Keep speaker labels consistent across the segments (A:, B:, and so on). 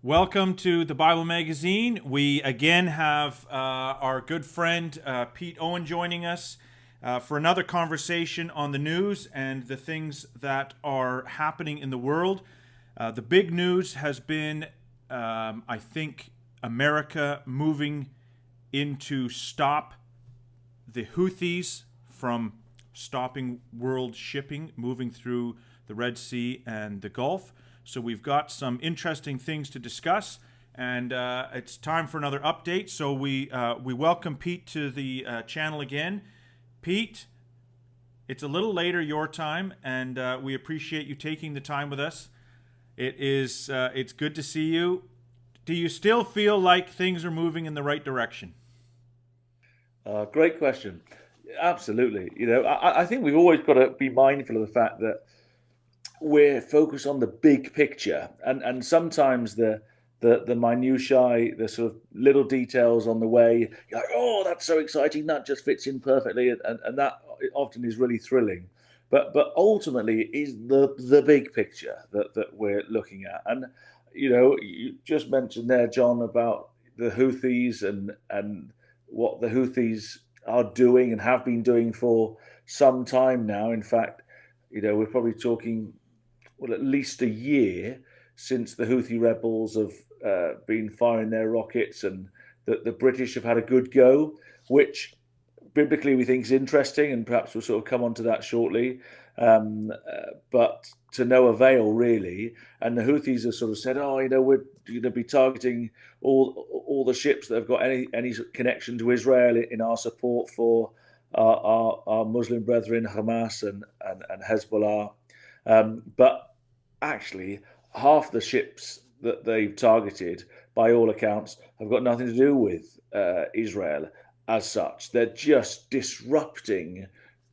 A: Welcome to the Bible Magazine. We again have our good friend Pete Owen joining us for another conversation on the news and the things that are happening in the world. The big news has been, I think, America moving in to stop the Houthis from stopping world shipping, moving through the Red Sea and the Gulf. So we've got some interesting things to discuss, and it's time for another update. So we welcome Pete to the channel again. Pete, it's a little later your time, and we appreciate you taking the time with us. It's good to see you. Do you still feel like things are moving in the right direction?
B: Great question. Absolutely. I think we've always got to be mindful of the fact that we're focused on the big picture, and sometimes the minutiae, the sort of little details on the way, you're like, oh, that's so exciting, that just fits in perfectly, and that often is really thrilling. But ultimately, it is the big picture that we're looking at. And you just mentioned there, John, about the Houthis and what the Houthis are doing and have been doing for some time now. In fact, we're probably talking, well, at least a year since the Houthi rebels have been firing their rockets, and the British have had a good go, which biblically we think is interesting, and perhaps we'll sort of come on to that shortly. But to no avail, really. And the Houthis have sort of said, "Oh, we're going to be targeting all the ships that have got any connection to Israel in our support for our Muslim brethren, Hamas and Hezbollah." But actually, half the ships that they've targeted, by all accounts, have got nothing to do with Israel as such. They're just disrupting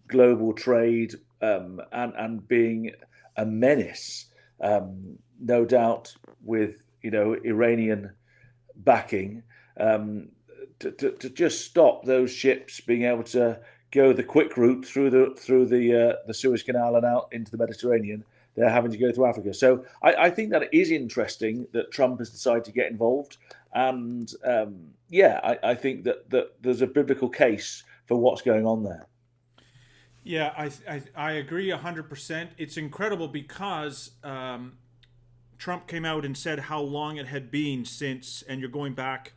B: global trade, and being a menace, no doubt, with Iranian backing, to just stop those ships being able to go the quick route through the Suez Canal and out into the Mediterranean. They're having to go through Africa. So I think that it is interesting that Trump has decided to get involved. And I think that there's a biblical case for what's going on there.
A: Yeah, I agree 100%. It's incredible because Trump came out and said how long it had been since, and you're going back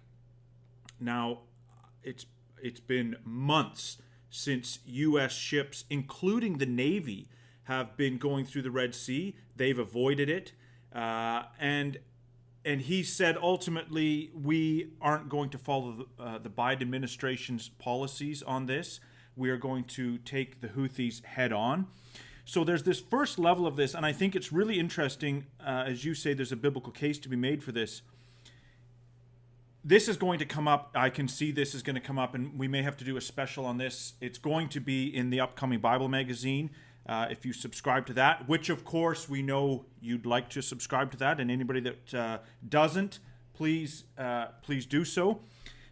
A: now. It's been months since U.S. ships, including the Navy, have been going through the Red Sea. They've avoided it, and he said ultimately we aren't going to follow the Biden administration's policies on this. We are going to take the Houthis head on. So there's this first level of this, and I think it's really interesting. As you say, there's a biblical case to be made for this. This is going to come up. I can see this is going to come up, and we may have to do a special on this. It's going to be in the upcoming Bible magazine. If you subscribe to that, which of course we know you'd like to subscribe to that, and anybody that doesn't, please do so.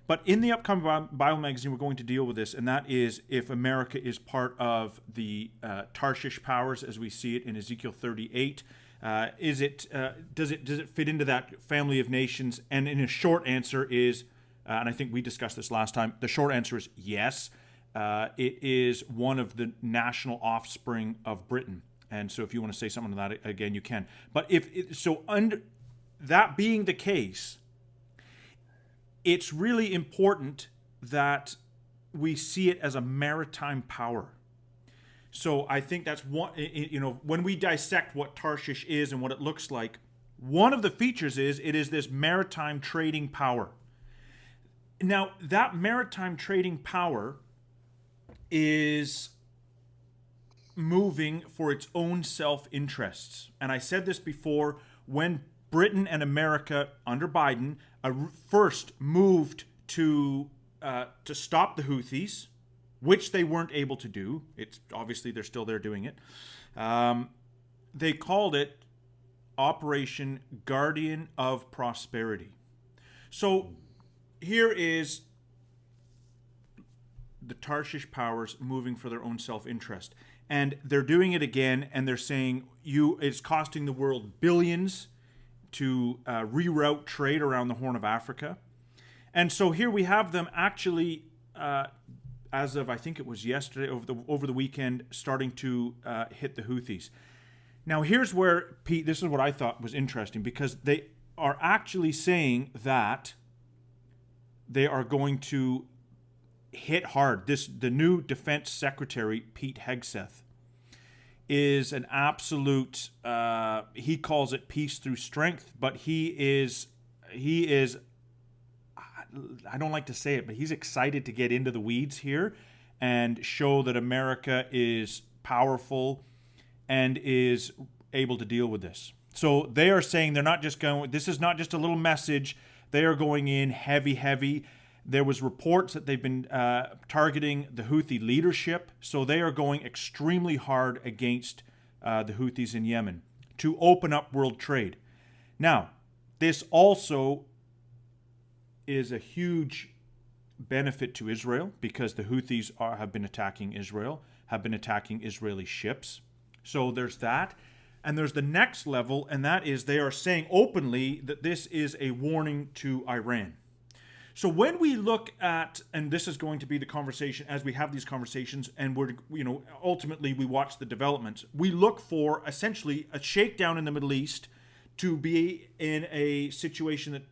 A: But in the upcoming Bible magazine, we're going to deal with this, and that is if America is part of the Tarshish powers, as we see it in Ezekiel 38. Does it fit into that family of nations? And in a short answer is, and I think we discussed this last time, the short answer is yes. It is one of the national offspring of Britain. And so if you want to say something on that again, you can. But under that being the case, it's really important that we see it as a maritime power. So I think that's one, when we dissect what Tarshish is and what it looks like, one of the features is it is this maritime trading power. Now, that maritime trading power is moving for its own self-interests. And I said this before, when Britain and America under Biden first moved to stop the Houthis, which they weren't able to do. It's obviously they're still there doing it. They called it Operation Guardian of Prosperity. So here is the Tarshish powers moving for their own self-interest. And they're doing it again, and they're saying it's costing the world billions to reroute trade around the Horn of Africa. And so here we have them actually, as of I think it was yesterday, over the weekend, starting to hit the Houthis. Now here's where, Pete, this is what I thought was interesting, because they are actually saying that they are going to hit hard. The new defense secretary, Pete Hegseth, is an absolute, he calls it peace through strength, but he is, I don't like to say it, but he's excited to get into the weeds here and show that America is powerful and is able to deal with this. So they are saying they're not just going, this is not just a little message. They are going in heavy. There was reports that they've been targeting the Houthi leadership. So they are going extremely hard against the Houthis in Yemen to open up world trade. Now, this also is a huge benefit to Israel, because the Houthis have been attacking Israel, have been attacking Israeli ships. So there's that. And there's the next level, and that is they are saying openly that this is a warning to Iran. So when we look at, and this is going to be the conversation as we have these conversations, and we're, ultimately we watch the developments, we look for essentially a shakedown in the Middle East to be in a situation that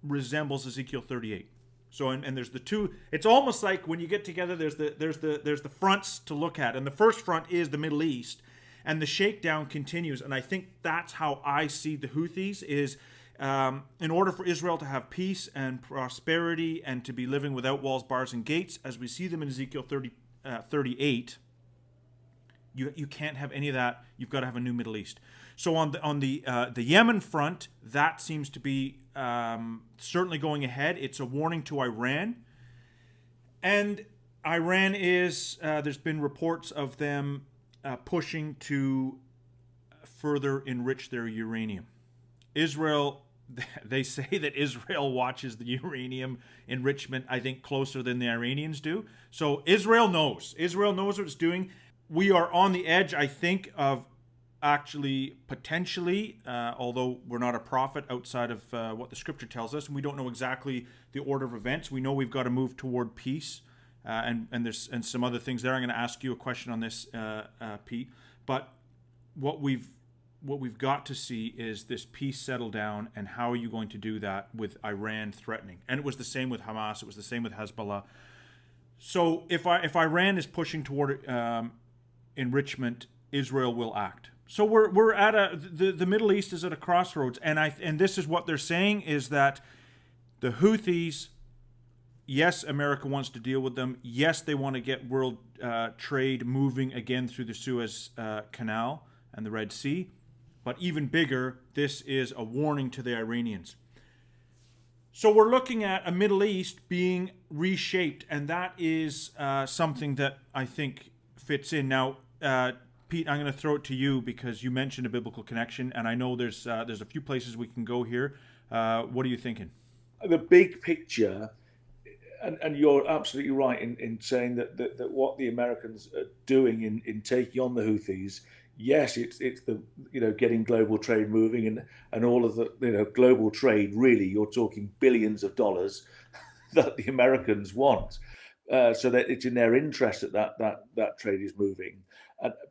A: resembles Ezekiel 38. So, and there's the two. It's almost like when you get together, there's the fronts to look at, and the first front is the Middle East, and the shakedown continues. And I think that's how I see the Houthis is. In order for Israel to have peace and prosperity and to be living without walls, bars, and gates, as we see them in Ezekiel 38, you can't have any of that. You've got to have a new Middle East. So on the Yemen front, that seems to be certainly going ahead. It's a warning to Iran, and Iran is there's been reports of them pushing to further enrich their uranium. Israel, they say that Israel watches the uranium enrichment, I think, closer than the Iranians do. So Israel knows. Israel knows what it's doing. We are on the edge, I think, of actually potentially, although we're not a prophet outside of what the scripture tells us, and we don't know exactly the order of events. We know we've got to move toward peace, and there's some other things there. I'm going to ask you a question on this, Pete. But what we've got to see is this peace settle down, and how are you going to do that with Iran threatening? And it was the same with Hamas. It was the same with Hezbollah. So if Iran is pushing toward enrichment, Israel will act. So we're at the Middle East is at a crossroads, and this is what they're saying is that the Houthis, yes, America wants to deal with them. Yes, they want to get world trade moving again through the Suez Canal and the Red Sea. But even bigger, this is a warning to the Iranians. So we're looking at a Middle East being reshaped, and that is something that I think fits in. Now, Pete, I'm going to throw it to you because you mentioned a biblical connection, and I know there's a few places we can go here. What are you thinking?
B: The big picture, and you're absolutely right in saying that what the Americans are doing in taking on the Houthis. Yes, it's the getting global trade moving and all of the global trade. Really, you're talking billions of dollars that the Americans want, so that it's in their interest that trade is moving.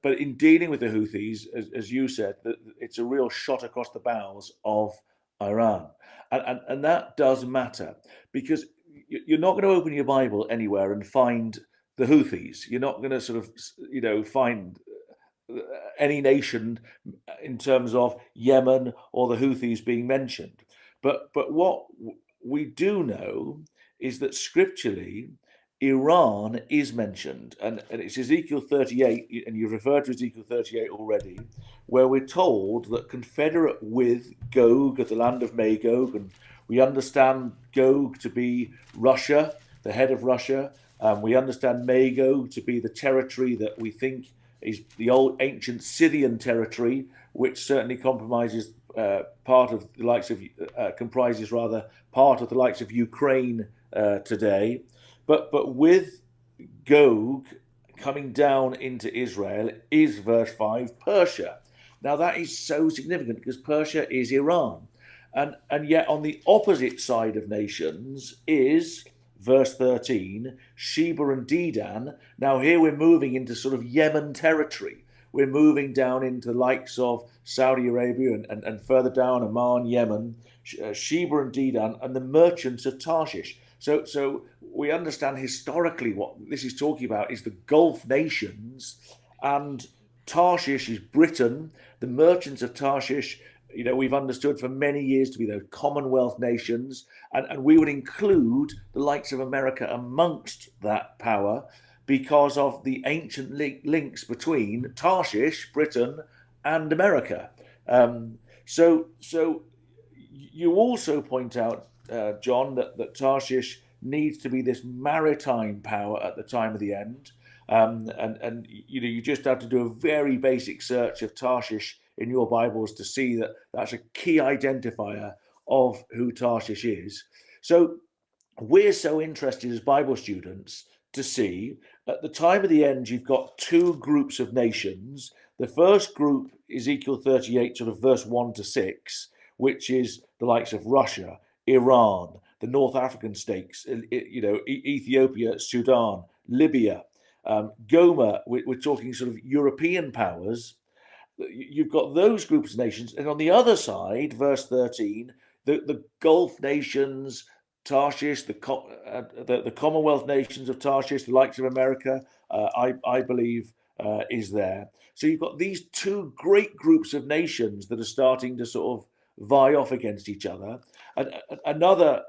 B: But in dealing with the Houthis, as you said, it's a real shot across the bows of Iran, and that does matter, because you're not going to open your Bible anywhere and find the Houthis. You're not going to sort of find any nation in terms of Yemen or the Houthis being mentioned. But what we do know is that scripturally Iran is mentioned, and it's Ezekiel 38, and you referred to Ezekiel 38 already, where we're told that confederate with Gog of the land of Magog, and we understand Gog to be Russia, the head of Russia, we understand Magog to be the territory that we think is the old ancient Scythian territory, which certainly comprises part of the likes of Ukraine today. But with Gog coming down into Israel is verse 5, Persia. Now that is so significant because Persia is Iran. And yet on the opposite side of nations is verse 13, Sheba and Dedan. Now here we're moving into sort of Yemen territory. We're moving down into the likes of Saudi Arabia and further down Oman, Yemen, Sheba and Dedan, and the merchants of Tarshish. So we understand historically what this is talking about is the Gulf nations, and Tarshish is Britain. The merchants of Tarshish, we've understood for many years to be those Commonwealth nations, and we would include the likes of America amongst that power because of the ancient links between Tarshish, Britain, and America. So you also point out, John, that Tarshish needs to be this maritime power at the time of the end. And you just have to do a very basic search of Tarshish in your Bibles to see that that's a key identifier of who Tarshish is. So we're so interested as Bible students to see at the time of the end, you've got two groups of nations. The first group, Ezekiel 38, sort of verse 1 to 6, which is the likes of Russia, Iran, the North African states, Ethiopia, Sudan, Libya, Gomer. We're talking sort of European powers. You've got those groups of nations, and on the other side, verse 13, the Gulf nations, Tarshish, the Commonwealth nations of Tarshish, the likes of America, I believe is there. So you've got these two great groups of nations that are starting to sort of vie off against each other. And another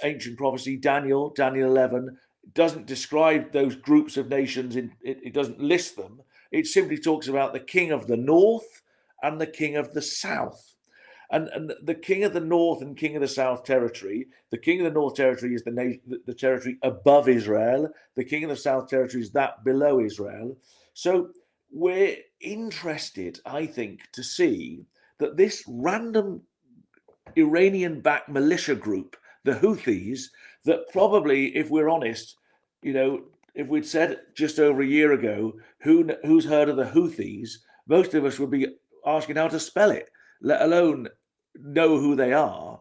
B: ancient prophecy, Daniel 11, doesn't describe those groups of nations. It doesn't list them. It simply talks about the king of the north and the king of the south. And the king of the north and king of the south territory, the king of the north territory is the territory above Israel. The king of the south territory is that below Israel. So we're interested, I think, to see that this random Iranian-backed militia group, the Houthis, that probably, if we're honest, if we'd said just over a year ago, who's heard of the Houthis, most of us would be asking how to spell it, let alone know who they are.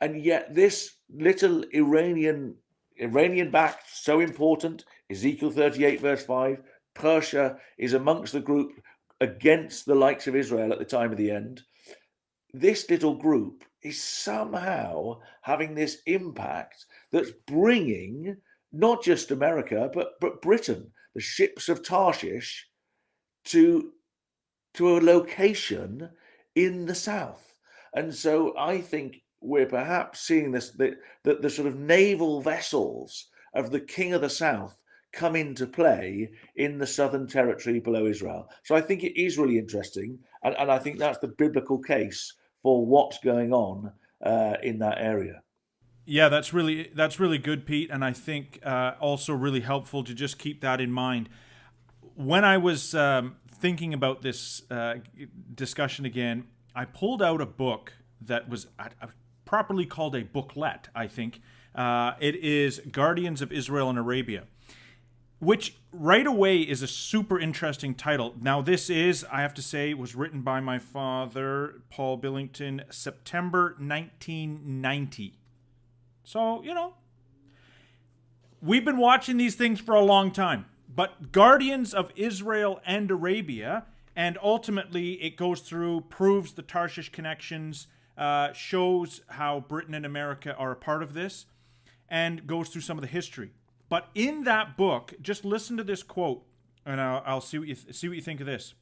B: And yet this little Iranian-backed, so important, Ezekiel 38 verse 5, Persia is amongst the group against the likes of Israel at the time of the end. This little group is somehow having this impact that's bringing not just America, but Britain, the ships of Tarshish, to a location in the south. And so I think we're perhaps seeing this, the sort of naval vessels of the king of the south come into play in the southern territory below Israel. So I think it is really interesting. And I think that's the biblical case for what's going on in that area.
A: Yeah, that's really good, Pete, and I think also really helpful to just keep that in mind. When I was thinking about this discussion again, I pulled out a book that was properly called a booklet, I think. It is Guardians of Israel and Arabia, which right away is a super interesting title. Now, this is, I have to say, was written by my father, Paul Billington, September 1990. So, we've been watching these things for a long time. But Guardians of Israel and Arabia, and ultimately it goes through, proves the Tarshish connections, shows how Britain and America are a part of this, and goes through some of the history. But in that book, just listen to this quote, and I'll see what you think of this.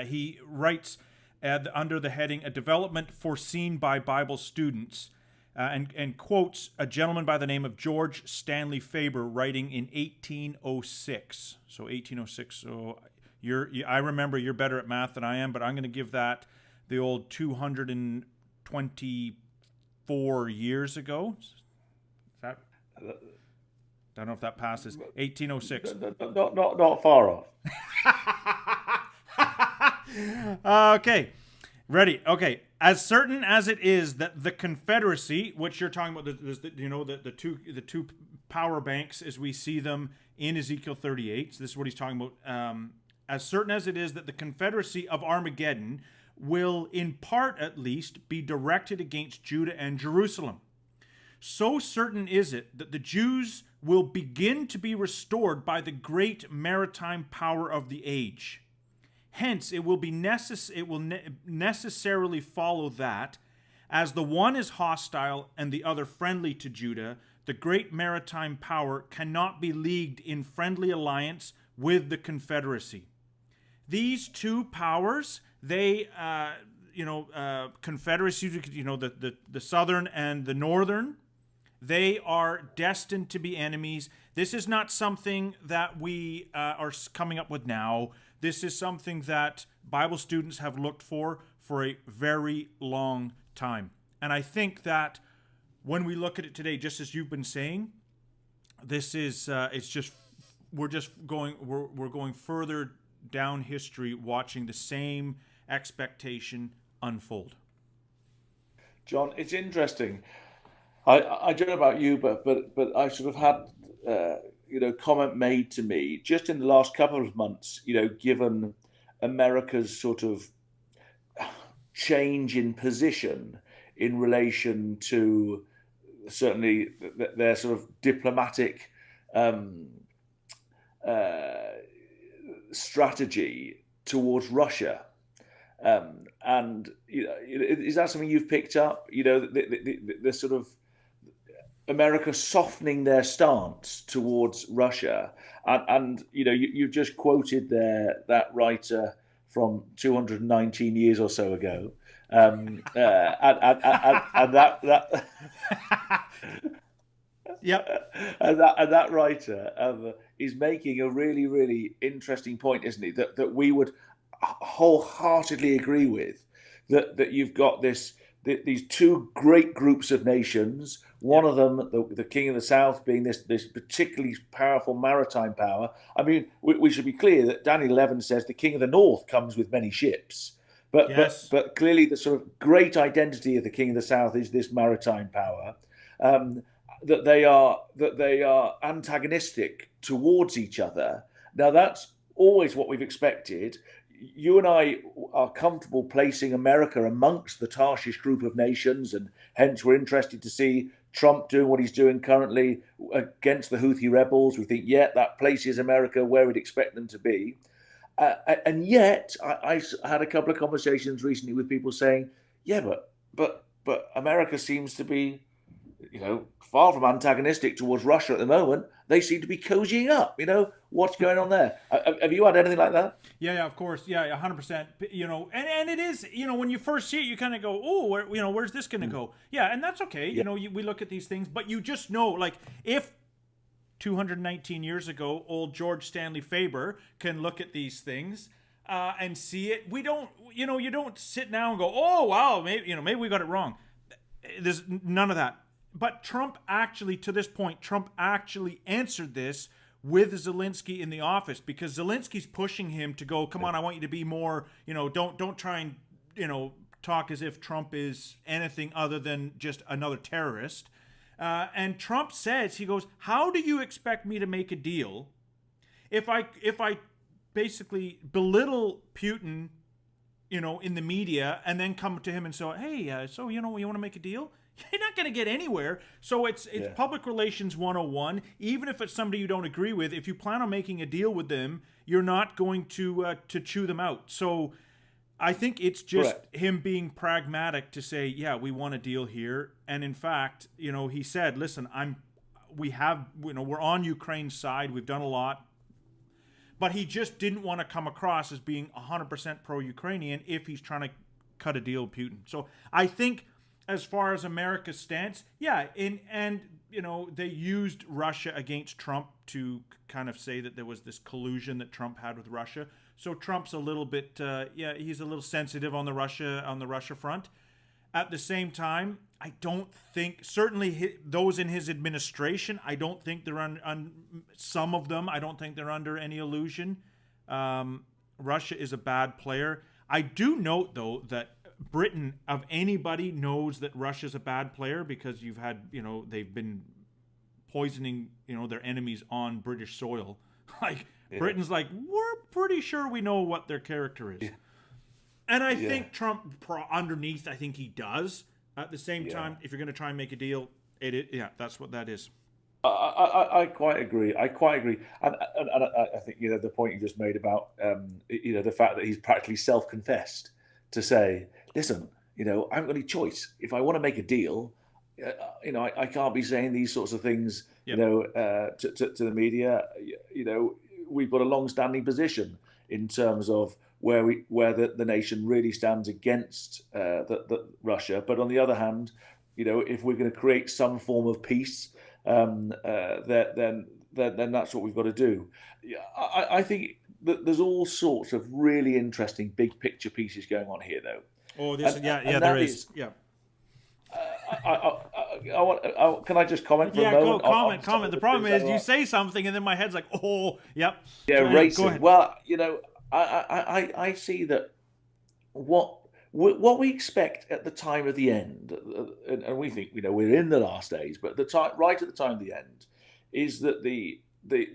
A: He writes under the heading, "A development foreseen by Bible students," and quotes a gentleman by the name of George Stanley Faber writing in 1806. So 1806. So I remember you're better at math than I am, but I'm going to give that the old 224 years ago. Is that? Don't know if that passes. 1806.
B: Not far off.
A: Okay. Ready. Okay. As certain as it is that the Confederacy, which you're talking about, the two power banks as we see them in Ezekiel 38. So this is what he's talking about. As certain as it is that the Confederacy of Armageddon will, in part at least, be directed against Judah and Jerusalem. So certain is it that the Jews will begin to be restored by the great maritime power of the age. Hence, it will necessarily follow that, as the one is hostile and the other friendly to Judah, the great maritime power cannot be leagued in friendly alliance with the confederacy. These two powers, they, confederacies, the southern and the northern, they are destined to be enemies. This is not something that we are coming up with now. This is something that Bible students have looked for a very long time. And I think that when we look at it today, just as you've been saying, this is we're going further down history, watching the same expectation unfold.
B: John, it's interesting. I don't know about you, but I sort of had comment made to me just in the last couple of months. Given America's sort of change in position in relation to certainly their sort of diplomatic strategy towards Russia. And is that something you've picked up? The sort of America softening their stance towards Russia, and you've just quoted there that writer from 219 years or so ago, and that
A: Yep.
B: And that writer is making a really, really interesting point, isn't he? That we would wholeheartedly agree with. That you've got these two great groups of nations. One of them, the King of the South, being this particularly powerful maritime power. I mean, we should be clear that Daniel 11 says the King of the North comes with many ships. But,
A: yes.
B: but clearly the sort of great identity of the King of the South is this maritime power. That they are antagonistic towards each other. Now that's always what we've expected. You and I are comfortable placing America amongst the Tarshish group of nations, and hence we're interested to see Trump doing what he's doing currently against the Houthi rebels. We think, yeah, that places America where we'd expect them to be. And yet, I had a couple of conversations recently with people saying, yeah, but America seems to be, far from antagonistic towards Russia at the moment. They seem to be cozying up. What's going on there? Have you had anything like that?
A: Yeah, of course. Yeah, 100%. And it is, when you first see it, you kind of go, oh, where's this going to go? Yeah, and that's okay.
B: Yeah.
A: We look at these things, but you just know, like, if 219 years ago, old George Stanley Faber can look at these things and see it, we don't, you don't sit now and go, oh, wow, maybe we got it wrong. There's none of that. But Trump actually answered this with Zelensky in the office, because Zelensky's pushing him to go, come on, I want you to be more, don't try and, talk as if Trump is anything other than just another terrorist. And Trump says, he goes, how do you expect me to make a deal if I basically belittle Putin, in the media, and then come to him and say, hey, so you want to make a deal? You're not going to get anywhere. So it's public relations 101. Even if it's somebody you don't agree with, if you plan on making a deal with them, you're not going to chew them out. So I think it's just
B: Correct.
A: him being pragmatic to say, yeah, we want a deal here. And in fact, he said, listen, we're on Ukraine's side. We've done a lot. But he just didn't want to come across as being 100% pro-Ukrainian if he's trying to cut a deal with Putin. So I think, as far as America's stance, yeah, they used Russia against Trump to kind of say that there was this collusion that Trump had with Russia. So Trump's a little bit, he's a little sensitive on the Russia front. At the same time, I don't think, certainly those in his administration, I don't think they're on some of them, I don't think they're under any illusion. Russia is a bad player. I do note, though, that Britain, of anybody, knows that Russia's a bad player, because you've had, they've been poisoning, their enemies on British soil. Like, yeah. Britain's like, we're pretty sure we know what their character is. And I think Trump, underneath, I think he does. At the same time, if you're going to try and make a deal, that's what that is.
B: I quite agree. And I think the point you just made about the fact that he's practically self-confessed to say, listen, I haven't got any choice. If I want to make a deal, I can't be saying these sorts of things, to the media. We've got a long-standing position in terms of where the nation really stands against the Russia. But on the other hand, if we're going to create some form of peace, then that's what we've got to do. I think that there's all sorts of really interesting big picture pieces going on here, though.
A: Oh, there is.
B: Can I just comment for a moment?
A: Comment. The problem is you say something and then my head's like, oh, yep.
B: Yeah, racing. Well, I see that what we expect at the time of the end, and we think we're in the last days, but right at the time of the end, is that the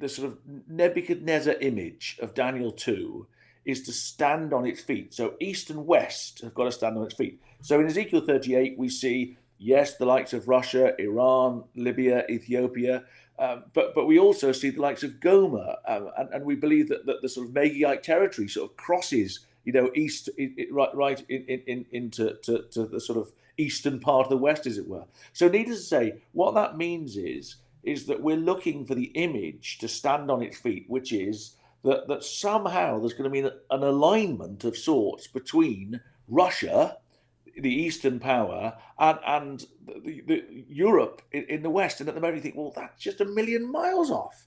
B: sort of Nebuchadnezzar image of Daniel 2 is to stand on its feet. So East and West have got to stand on its feet. So in Ezekiel 38, we see, yes, the likes of Russia, Iran, Libya, Ethiopia, but we also see the likes of Gomer, and we believe that the sort of Magite territory sort of crosses, east right into the sort of eastern part of the West, as it were. So needless to say, what that means is that we're looking for the image to stand on its feet, which is that somehow there's going to be an alignment of sorts between Russia, the Eastern power, and the Europe in the West. And at the moment you think, well, that's just a million miles off.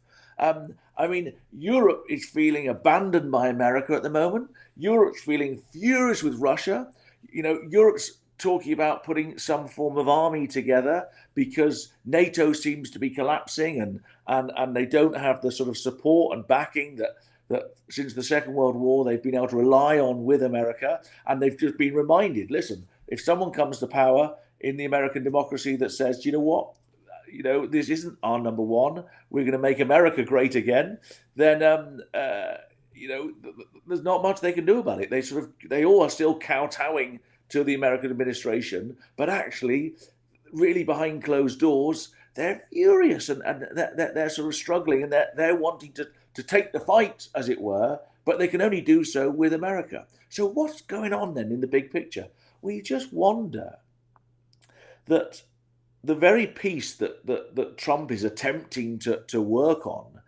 B: Europe is feeling abandoned by America at the moment. Europe's feeling furious with Russia. Europe's talking about putting some form of army together because NATO seems to be collapsing and they don't have the sort of support and backing that since the Second World War they've been able to rely on with America. And they've just been reminded, listen, if someone comes to power in the American democracy that says, you know what, this isn't our number one, we're going to make America great again, then there's not much they can do about it. They all are still kowtowing to the American administration, but actually, really behind closed doors, they're furious and they're sort of struggling, and they're wanting to take the fight, as it were, but they can only do so with America. So what's going on then in the big picture? We just wonder that the very peace that Trump is attempting to work on,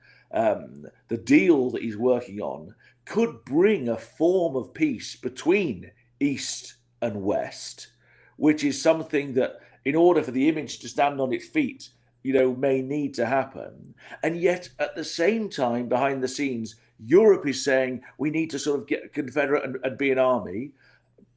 B: the deal that he's working on, could bring a form of peace between East and West, which is something that, in order for the image to stand on its feet, may need to happen. And yet, at the same time, behind the scenes, Europe is saying we need to sort of get confederate and be an army.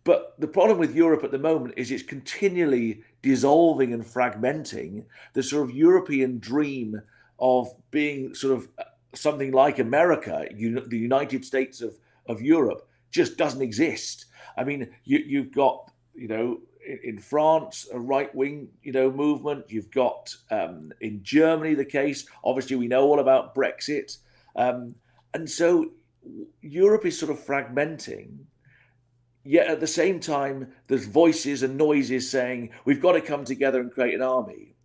B: But the problem with Europe at the moment is it's continually dissolving and fragmenting. The sort of European dream of being sort of something like America, the United States of Europe, just doesn't exist. I mean, you've got, in France, a right-wing, movement. You've got in Germany the case. Obviously, we know all about Brexit. And so Europe is sort of fragmenting. Yet at the same time, there's voices and noises saying, we've got to come together and create an army.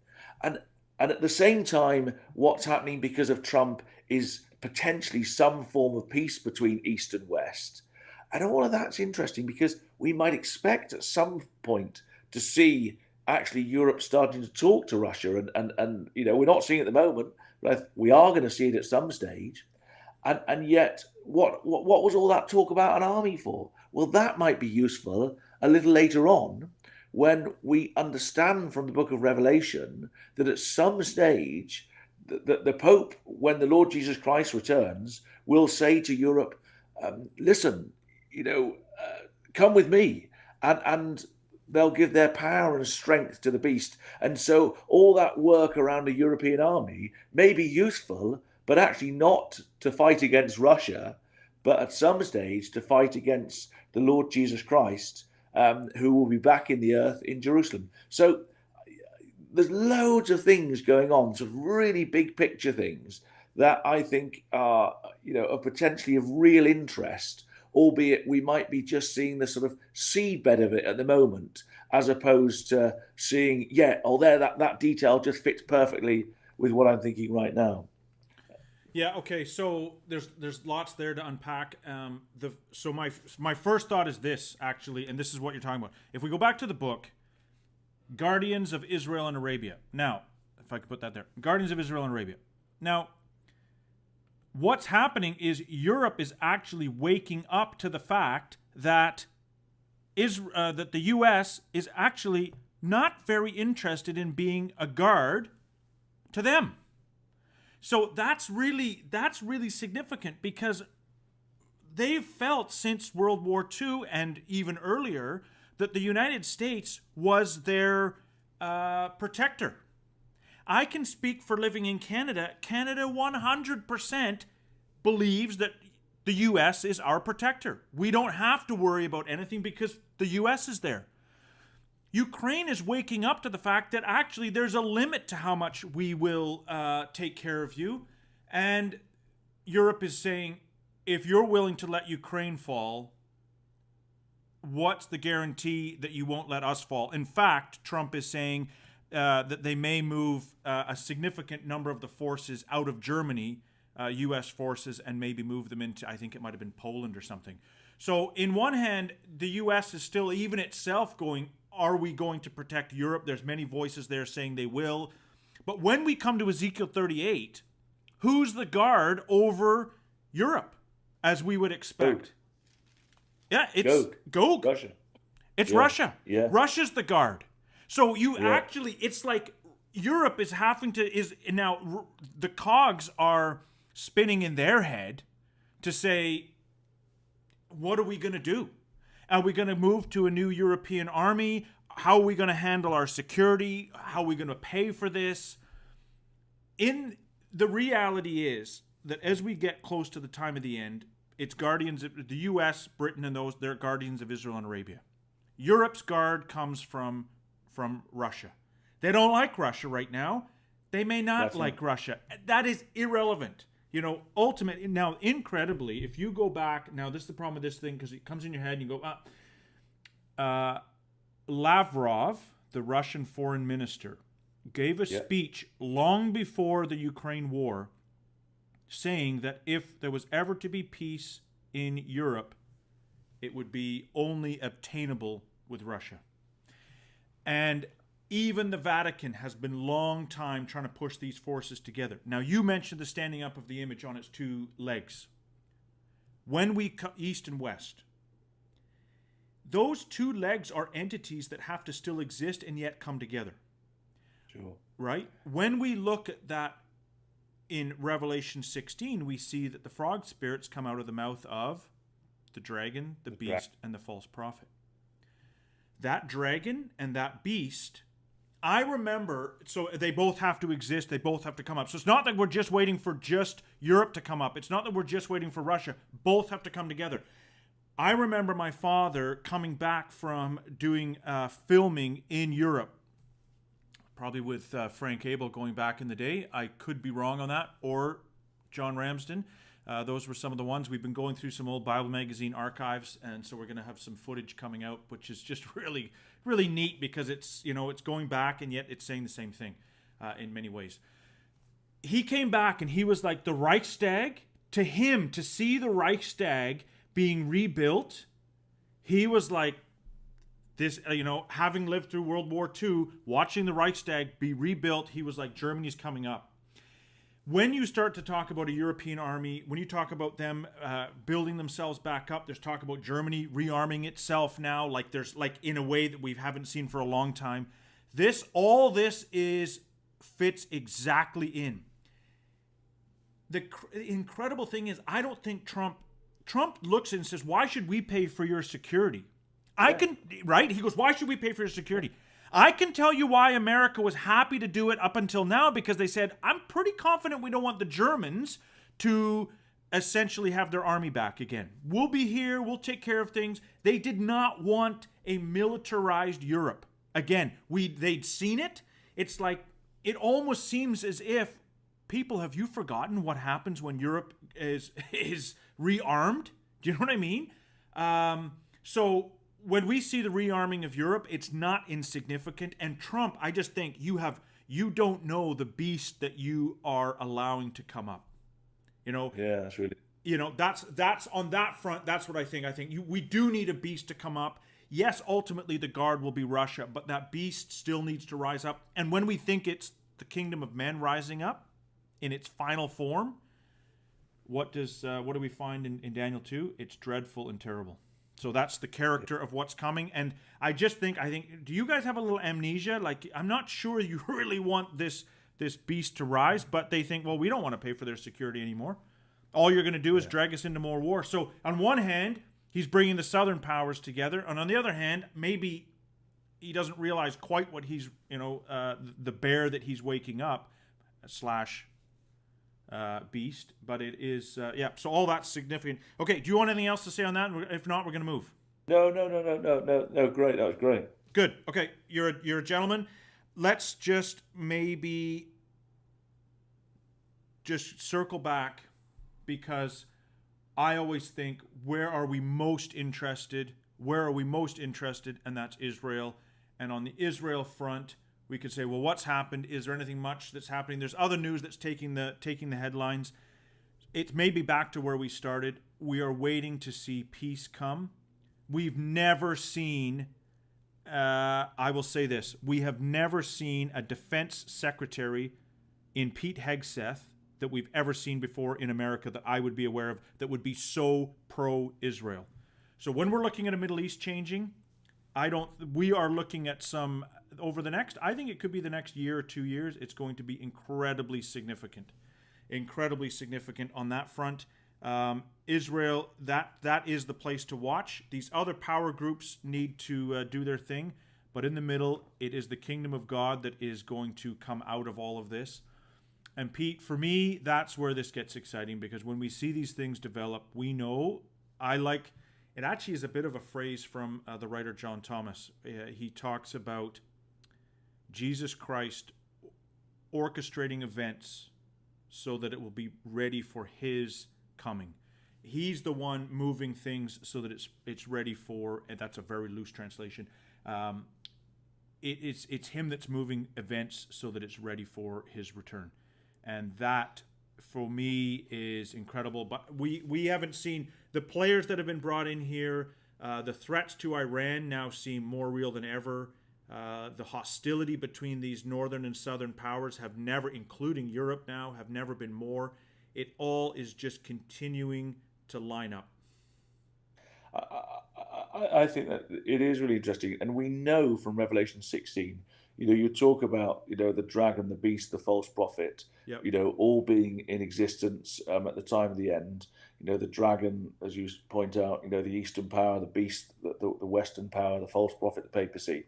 B: And at the same time, what's happening because of Trump is potentially some form of peace between East and West. And all of that's interesting because we might expect at some point to see actually Europe starting to talk to Russia. And we're not seeing it at the moment, but we are going to see it at some stage. And yet, what was all that talk about an army for? Well, that might be useful a little later on when we understand from the book of Revelation that at some stage, the Pope, when the Lord Jesus Christ returns, will say to Europe, listen, come with me. And they'll give their power and strength to the beast. And so all that work around a European army may be useful, but actually not to fight against Russia, but at some stage to fight against the Lord Jesus Christ, who will be back in the earth in Jerusalem. So there's loads of things going on, some really big picture things that I think are, potentially of real interest albeit we might be just seeing the sort of seedbed of it at the moment, as opposed to seeing, that detail just fits perfectly with what I'm thinking right now.
A: Yeah. Okay. So there's lots there to unpack. So my first thought is this, actually, and this is what you're talking about. If we go back to the book, Guardians of Israel and Arabia. Now, if I could put that there, Guardians of Israel and Arabia. Now, what's happening is Europe is actually waking up to the fact that that the U.S. is actually not very interested in being a guard to them. So that's really significant, because they've felt since World War II and even earlier that the United States was their protector. I can speak for living in Canada. Canada 100% believes that the U.S. is our protector. We don't have to worry about anything because the U.S. is there. Ukraine is waking up to the fact that actually there's a limit to how much we will take care of you. And Europe is saying, if you're willing to let Ukraine fall, what's the guarantee that you won't let us fall? In fact, Trump is saying that they may move a significant number of the forces out of Germany, U.S. forces, and maybe move them into, I think it might have been Poland or something. So in one hand, the U.S. is still, even itself, going, are we going to protect Europe? There's many voices there saying they will. But when we come to Ezekiel 38, who's the guard over Europe, as we would expect?
B: Gog.
A: Yeah, it's Gog.
B: Russia.
A: It's Russia.
B: Yeah.
A: Russia's the guard. So actually, it's like Europe is having to, now the cogs are spinning in their head to say, what are we going to do? Are we going to move to a new European army? How are we going to handle our security? How are we going to pay for this? The reality is that as we get close to the time of the end, it's guardians of the U.S., Britain, and those, they're guardians of Israel and Arabia. Europe's guard comes from Russia. They don't like Russia right now. They may not like Russia. That is irrelevant. Ultimately, now, incredibly, if you go back, now this is the problem with this thing, because it comes in your head and you go, Lavrov, the Russian foreign minister, gave a speech long before the Ukraine war saying that if there was ever to be peace in Europe, it would be only obtainable with Russia. And even the Vatican has been long time trying to push these forces together. Now, you mentioned the standing up of the image on its two legs. When we cut east and west, those two legs are entities that have to still exist and yet come together.
B: Sure.
A: Right? When we look at that in Revelation 16, we see that the frog spirits come out of the mouth of the dragon, the beast, and the false prophet. That dragon and that beast, I remember, so they both have to exist, they both have to come up. So it's not that we're just waiting for just Europe to come up. It's not that we're just waiting for Russia. Both have to come together. I remember my father coming back from doing filming in Europe, probably with Frank Abel going back in the day. I could be wrong on that, or John Ramsden. Those were some of the ones. We've been going through some old Bible magazine archives, and so we're going to have some footage coming out, which is just really, really neat, because it's, it's going back and yet it's saying the same thing in many ways. He came back and he was like, the Reichstag, to him, to see the Reichstag being rebuilt, he was like, this, having lived through World War II, watching the Reichstag be rebuilt, he was like, Germany's coming up. When you start to talk about a European army, when you talk about them building themselves back up, there's talk about Germany rearming itself now, there's in a way that we haven't seen for a long time. All this fits exactly in. The incredible thing is, I don't think Trump looks and says, why should we pay for your security? Right? He goes, why should we pay for your security? I can tell you why America was happy to do it up until now, because they said, I'm pretty confident we don't want the Germans to essentially have their army back again. We'll be here. We'll take care of things. They did not want a militarized Europe. Again, they'd seen it. It's like, it almost seems as if, people, have you forgotten what happens when Europe is rearmed? Do you know what I mean? So when we see the rearming of Europe, it's not insignificant. And Trump, I just think you don't know the beast that you are allowing to come up.
B: Yeah, that's really.
A: That's on that front. That's what I think. We do need a beast to come up. Yes, ultimately the guard will be Russia, but that beast still needs to rise up. And when we think it's the kingdom of men rising up in its final form, what do we find in Daniel 2? It's dreadful and terrible. So that's the character of what's coming. And I think, do you guys have a little amnesia? Like, I'm not sure you really want this beast to rise, but they think, well, we don't want to pay for their security anymore. All you're going to do is drag us into more war. So on one hand, he's bringing the southern powers together. And on the other hand, maybe he doesn't realize quite what he's, the bear that he's waking up / beast. But it is, so all that's significant. Okay, do you want anything else to say on that? If not, we're going to move.
B: No. Great, that was great.
A: Good. Okay, you're a gentleman. Let's just maybe just circle back, because I always think, where are we most interested? And that's Israel. And on the Israel front, we could say, well, what's happened? Is there anything much that's happening? There's other news that's taking the headlines. It's maybe back to where we started. We are waiting to see peace come. We've never seen, I will say this, we have never seen a defense secretary in Pete Hegseth that we've ever seen before in America that I would be aware of that would be so pro-Israel. So when we're looking at a Middle East changing, we are looking at some, over the next, I think it could be the next year or 2 years, it's going to be incredibly significant on that front. Israel, that is the place to watch. These other power groups need to do their thing, but in the middle, it is the kingdom of God that is going to come out of all of this. And Pete, for me, that's where this gets exciting, because when we see these things develop, we know, it actually is a bit of a phrase from the writer John Thomas. He talks about Jesus Christ orchestrating events so that it will be ready for his coming. He's the one moving things so that it's ready for, and that's a very loose translation, it's him that's moving events so that it's ready for his return. And that, for me, is incredible. But we haven't seen the players that have been brought in here. The threats to Iran now seem more real than ever. The hostility between these northern and southern powers have never, including Europe now, have never been more. It all is just continuing to line up.
B: I think that it is really interesting. And we know from Revelation 16, you talk about, the dragon, the beast, the false prophet,
A: Yep.
B: All being in existence at the time of the end. The dragon, as you point out, the eastern power, the beast, the western power, the false prophet, the papacy.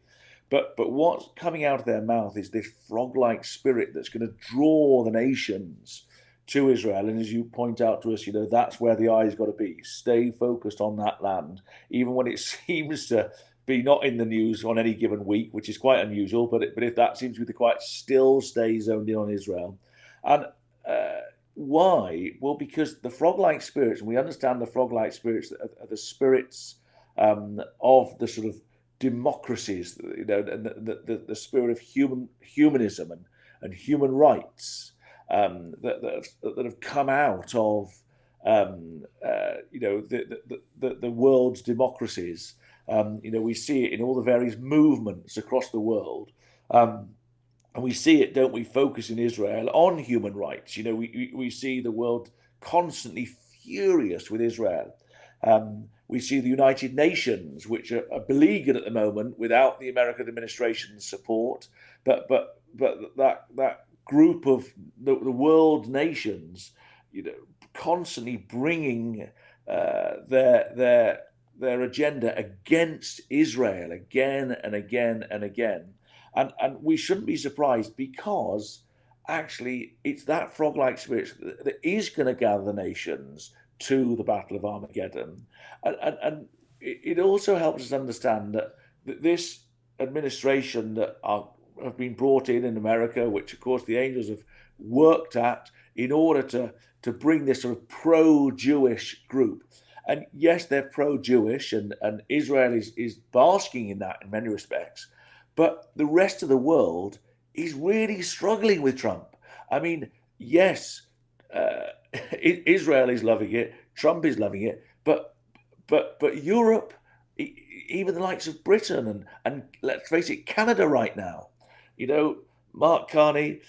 B: But what's coming out of their mouth is this frog-like spirit that's going to draw the nations to Israel. And as you point out to us, that's where the eye's got to be. Stay focused on that land, even when it seems to be not in the news on any given week, which is quite unusual. But if that seems to be the quiet, still stay zoned in on Israel. And why? Well, because the frog-like spirits, and we understand the frog-like spirits are the spirits of the sort of democracies, and the spirit of humanism and human rights that have come out of the world's democracies. We see it in all the various movements across the world. And we see it, don't we, focus in Israel on human rights. We see the world constantly furious with Israel. We see the United Nations, which are beleaguered at the moment without the American administration's support. But that group of the world nations, constantly bringing their agenda against Israel again and again and again. And we shouldn't be surprised, because actually it's that frog-like spirit that is going to gather the nations to the Battle of Armageddon. And it also helps us understand that this administration that have been brought in America, which of course the angels have worked at in order to bring this sort of pro-Jewish group. And yes, they're pro-Jewish, and Israel is basking in that in many respects. But the rest of the world is really struggling with Trump. I mean, yes, uh, Israel is loving it, Trump is loving it, but Europe, even the likes of Britain and let's face it, Canada right now, you know, Mark Carney,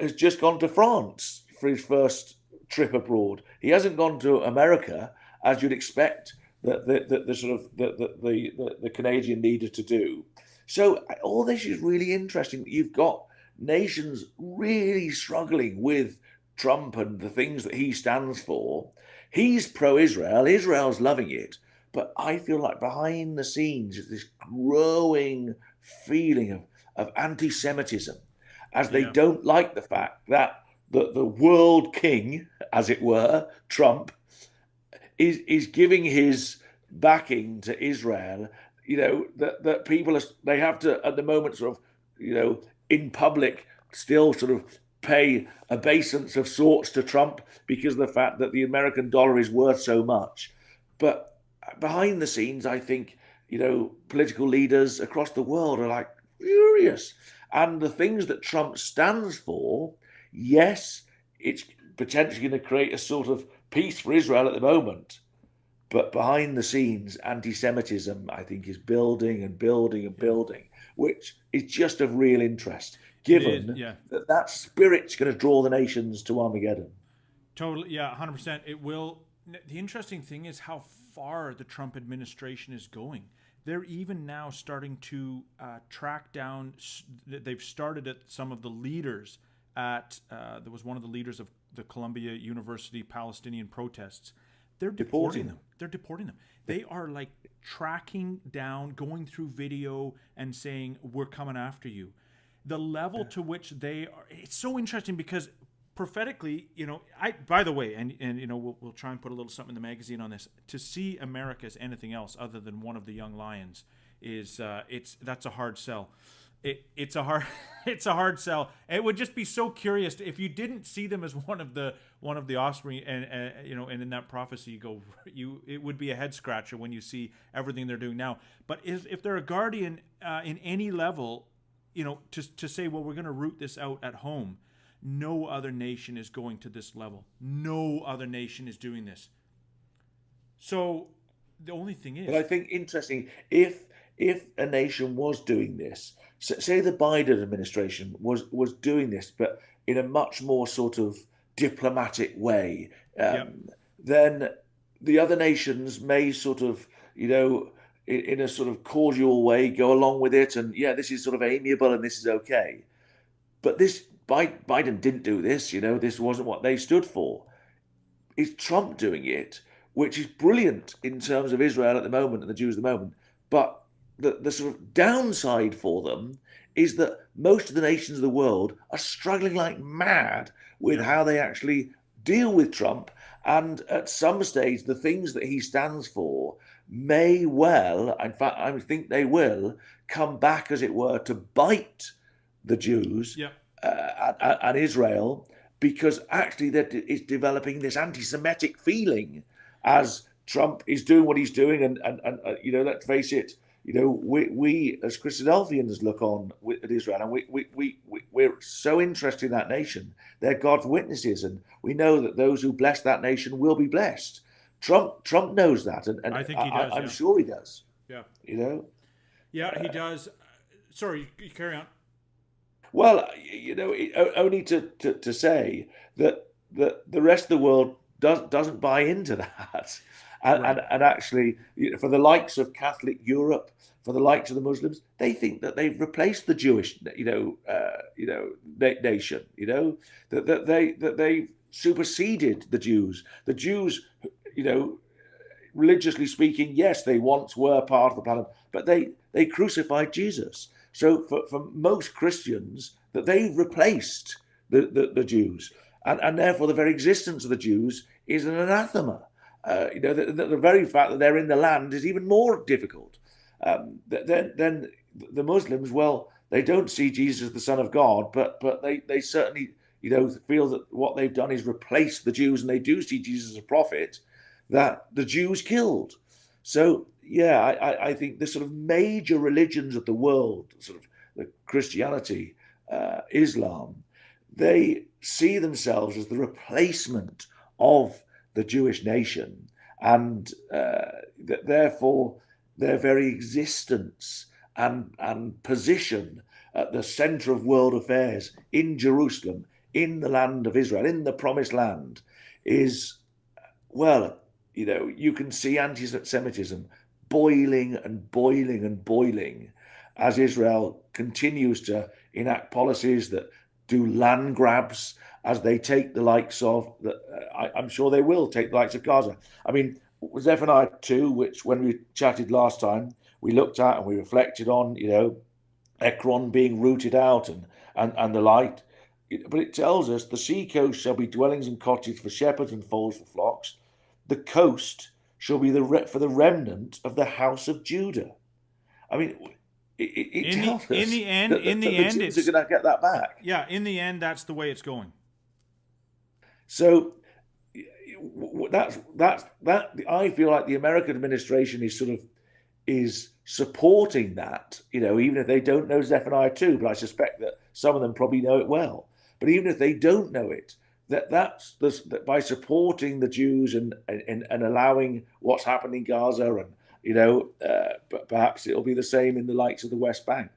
B: has just gone to France for his first trip abroad. He hasn't gone to America as you'd expect the sort of the Canadian leader to do. So all this is really interesting. You've got nations really struggling with Trump and the things that he stands for. He's pro-Israel. Israel's loving it. But I feel like behind the scenes is this growing feeling of anti-Semitism, as they
A: Yeah.
B: don't like the fact that the world king, as it were, Trump, is giving his backing to Israel. That people they have to at the moment sort of in public still sort of pay obeisance of sorts to Trump because of the fact that the American dollar is worth so much. But behind the scenes, I think political leaders across the world are like furious, and the things that Trump stands for, yes, it's potentially going to create a sort of peace for Israel at the moment. But behind the scenes, anti-Semitism, I think, is building and building and building, which is just of real interest,
A: It is.
B: given
A: Yeah.
B: that spirit's going to draw the nations to Armageddon.
A: Totally. Yeah. 100%. It will. The interesting thing is how far the Trump administration is going. They're even now starting to track down. They've started at some of the leaders at. There was one of the leaders of the Columbia University Palestinian protests. They're deporting them. They're deporting them. They are like tracking down, going through video and saying, "We're coming after you." The level to which they are, it's so interesting because prophetically, by the way, and we'll try and put a little something in the magazine on this. To see America as anything else other than one of the young lions is that's a hard sell. It's a hard it's a hard sell. It would just be so curious if you didn't see them as one of the offspring, and and in that prophecy it would be a head scratcher when you see everything they're doing now. But if they're a guardian in any level, to say, well, we're going to root this out at home. No other nation is going to this level. No other nation is doing this. So the only thing is,
B: But I think interesting if a nation was doing this, say the Biden administration was doing this, but in a much more sort of diplomatic way,
A: yep,
B: then the other nations may sort of in a sort of cordial way go along with it, and yeah, this is sort of amiable and this is okay. But this Biden didn't do this. This wasn't what they stood for. It's Trump doing it, which is brilliant in terms of Israel at the moment and the Jews at the moment. But the sort of downside for them is that most of the nations of the world are struggling like mad with
A: yep,
B: how they actually deal with Trump. And at some stage, the things that he stands for may well, in fact, I think they will, come back, as it were, to bite the Jews
A: yep.
B: and Israel, because actually that is developing this anti-Semitic feeling as Trump is doing what he's doing, and let's face it, we as Christadelphians look on at Israel, and we're so interested in that nation. They're God's witnesses, and we know that those who bless that nation will be blessed. Trump knows that, and
A: I think he does.
B: I'm
A: Yeah,
B: sure he does.
A: yeah,
B: Uh,
A: he does. Sorry, you carry on.
B: Well, only to say that the rest of the world doesn't buy into that,
A: Right.
B: and actually, for the likes of Catholic Europe, for the likes of the Muslims, they think that they've replaced the Jewish, nation. That they superseded the Jews. The Jews, religiously speaking, yes, they once were part of the planet, but they crucified Jesus. So for most Christians, that they've replaced the Jews, and therefore the very existence of the Jews is an anathema. The very fact that they're in the land is even more difficult. Then the Muslims, well, they don't see Jesus as the Son of God, but they certainly feel that what they've done is replace the Jews, and they do see Jesus as a prophet. that the Jews killed. So yeah, I think the sort of major religions of the world, sort of the Christianity, Islam, they see themselves as the replacement of the Jewish nation, and therefore their very existence and position at the center of world affairs in Jerusalem, in the land of Israel, in the promised land, is, well, you can see anti-Semitism boiling and boiling and boiling as Israel continues to enact policies that do land grabs, as they take the likes of, I'm sure they will take the likes of Gaza. I mean, Zephaniah 2, which when we chatted last time, we looked at and we reflected on, Ekron being rooted out and the like. But it tells us the sea coast shall be dwellings and cottages for shepherds and folds for flocks. The coast shall be for the remnant of the house of Judah. I mean, it tells us that the Jews are going to get that back.
A: Yeah, in the end, that's the way it's going.
B: So that I feel like the American administration is supporting that, even if they don't know Zephaniah 2, but I suspect that some of them probably know it well. But even if they don't know it, that by supporting the Jews and allowing what's happened in Gaza, and but perhaps it'll be the same in the likes of the West Bank.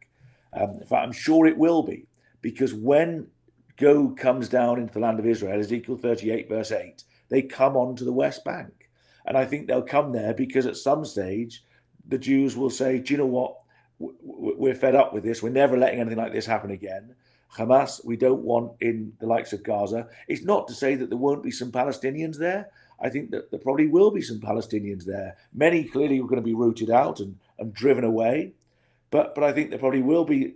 B: In fact, I'm sure it will be, because when Gog comes down into the land of Israel, Ezekiel 38 verse 8, they come onto the West Bank, and I think they'll come there because at some stage the Jews will say, do you know what, we're fed up with this, we're never letting anything like this happen again. Hamas, we don't want in the likes of Gaza. It's not to say that there won't be some Palestinians there. I think that there probably will be some Palestinians there. Many clearly are going to be rooted out and driven away. But I think there probably will be,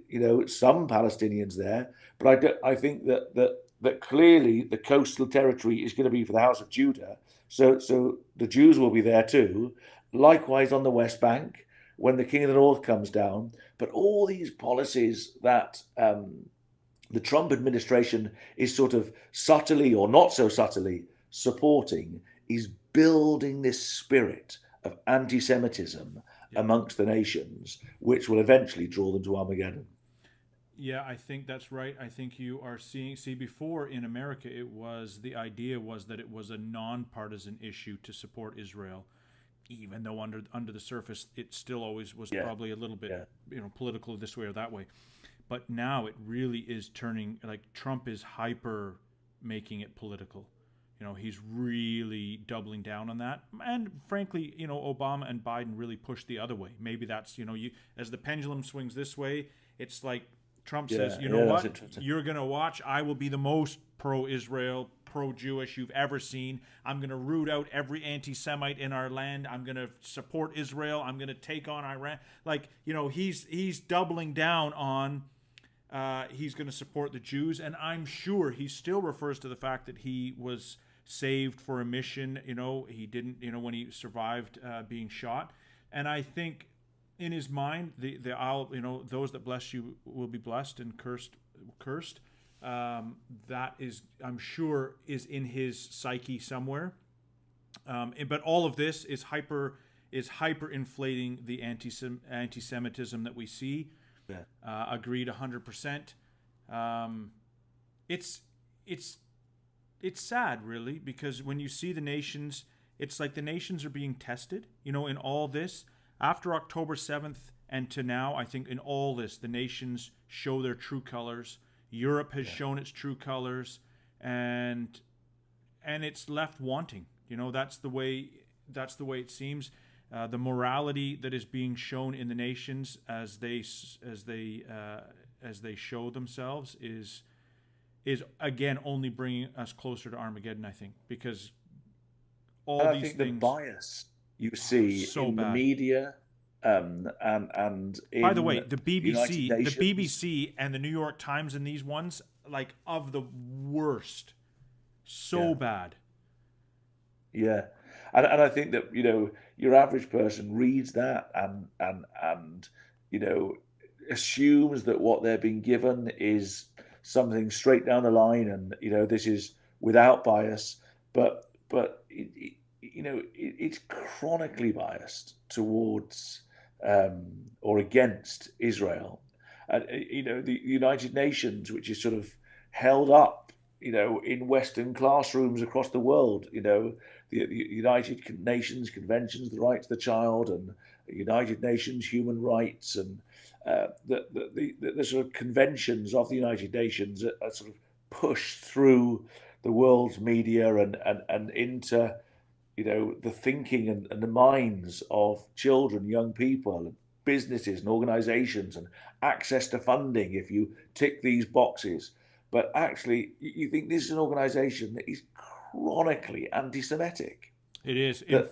B: some Palestinians there. But I think that clearly the coastal territory is going to be for the house of Judah. So the Jews will be there too. Likewise on the West Bank, when the King of the North comes down. But all these policies that the Trump administration is sort of subtly or not so subtly supporting is building this spirit of anti-Semitism amongst the nations, which will eventually draw them to Armageddon.
A: Yeah, I think that's right. I think you are see before in America, the idea was that it was a nonpartisan issue to support Israel, even though under the surface it still always was probably a little bit political this way or that way. But now it really is turning, like Trump is hyper making it political. He's really doubling down on that. And frankly, Obama and Biden really pushed the other way. Maybe that's, as the pendulum swings this way, it's like Trump says, you know what, you're going to watch. I will be the most pro-Israel, pro-Jewish you've ever seen. I'm going to root out every anti-Semite in our land. I'm going to support Israel. I'm going to take on Iran. Like, he's doubling down on... he's going to support the Jews, and I'm sure he still refers to the fact that he was saved for a mission. He didn't, when he survived being shot. And I think in his mind, those that bless you will be blessed, and cursed. That is, I'm sure, is in his psyche somewhere. But all of this is hyper inflating the anti-Semitism that we see. Agreed 100%. It's sad, really, because when you see the nations, it's like the nations are being tested, in all this. After October 7th and to now, I think in all this, the nations show their true colors. Europe has shown its true colors, and it's left wanting. That's the way it seems. The morality that is being shown in the nations as they show themselves is again only bringing us closer to Armageddon. I think, because these things,
B: the bias you see in the media, and in,
A: by the way, the BBC and the New York Times and these ones, like, of the worst, bad.
B: Yeah. And I think that, your average person reads that and assumes that what they're being given is something straight down the line, and this is without bias. But it's chronically biased towards or against Israel. And, the United Nations, which is sort of held up, in Western classrooms across the world, the United Nations conventions, the rights of the child, and United Nations human rights, and the sort of conventions of the United Nations are sort of pushed through the world's media and into the thinking and the minds of children, young people, and businesses and organizations, and access to funding if you tick these boxes. But actually, you think this is an organization that is chronically anti-Semitic.
A: It is.
B: You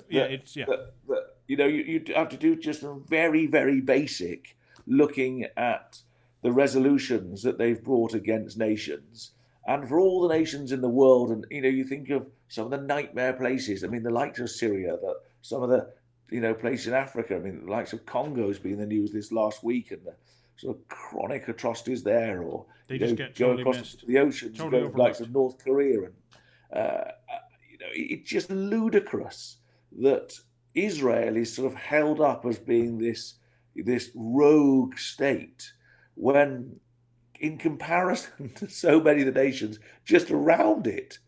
B: have to do just a very, very basic looking at the resolutions that they've brought against nations. And for all the nations in the world, and you think of some of the nightmare places. I mean, the likes of Syria, some of the places in Africa. I mean, the likes of Congo's been in the news this last week, and the sort of chronic atrocities there. Or
A: they just get
B: go
A: totally
B: across
A: missed.
B: the oceans,
A: Totally
B: go to the likes of North Korea, and it's just ludicrous that Israel is sort of held up as being this rogue state when, in comparison to so many of the nations just around it,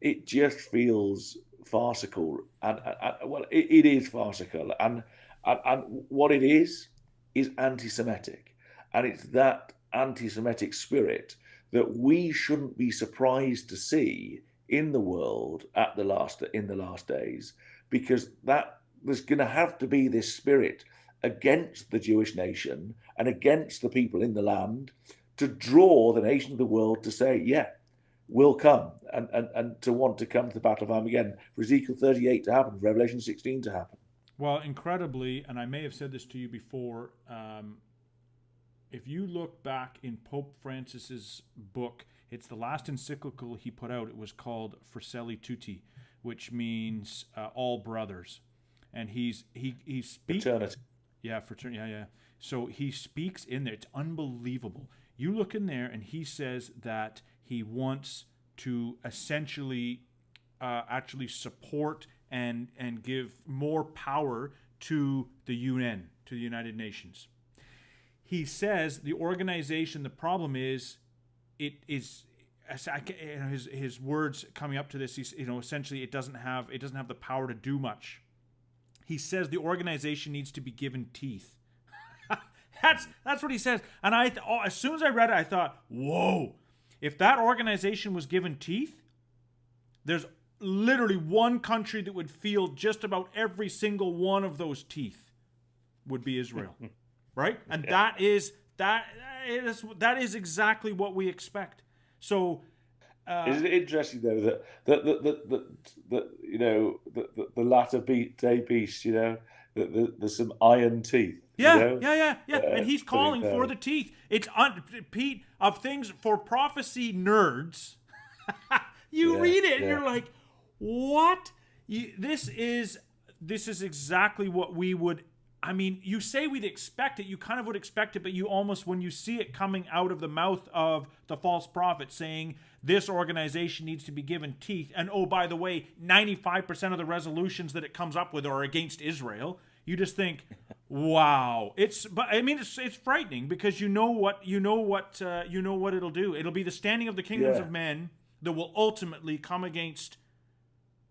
B: it just feels farcical. And well, it is farcical. And what it is anti-Semitic. And it's that anti-Semitic spirit that we shouldn't be surprised to see in the world in the last days, because that there's going to have to be this spirit against the Jewish nation and against the people in the land, to draw the nations of the world to say, yeah, we'll come, and to want to come to the Battle of Armageddon, for Ezekiel 38 to happen, for Revelation 16 to happen.
A: Well, incredibly, and I may have said this to you before, if you look back in Pope Francis's book, it's the last encyclical he put out. It was called Fratelli Tutti, which means all brothers. And he speaks...
B: Fraternity.
A: Yeah, fraternity. Yeah. So he speaks in there. It's unbelievable. You look in there, and he says that he wants to essentially actually support and give more power to the UN, to the United Nations. He says the organization, the problem is, it is, his words coming up to this, he's, essentially it doesn't have the power to do much. He says the organization needs to be given teeth. That's what he says. And as soon as I read it, I thought, whoa, if that organization was given teeth, there's literally one country that would feel just about every single one of those teeth would be Israel. Right? And that is exactly what we expect. So
B: isn't it interesting though that the latter day beast, there's some iron teeth.
A: Yeah. And he's calling for the teeth. It's Pete, of things for prophecy nerds. You read it and you're like, what? This is exactly what we would. I mean, you say we'd expect it. You kind of would expect it, but you almost, when you see it coming out of the mouth of the false prophet saying this organization needs to be given teeth, and oh, by the way, 95% of the resolutions that it comes up with are against Israel, you just think, wow. It's frightening, because you know what it'll do. It'll be the standing of the kingdoms of men that will ultimately come against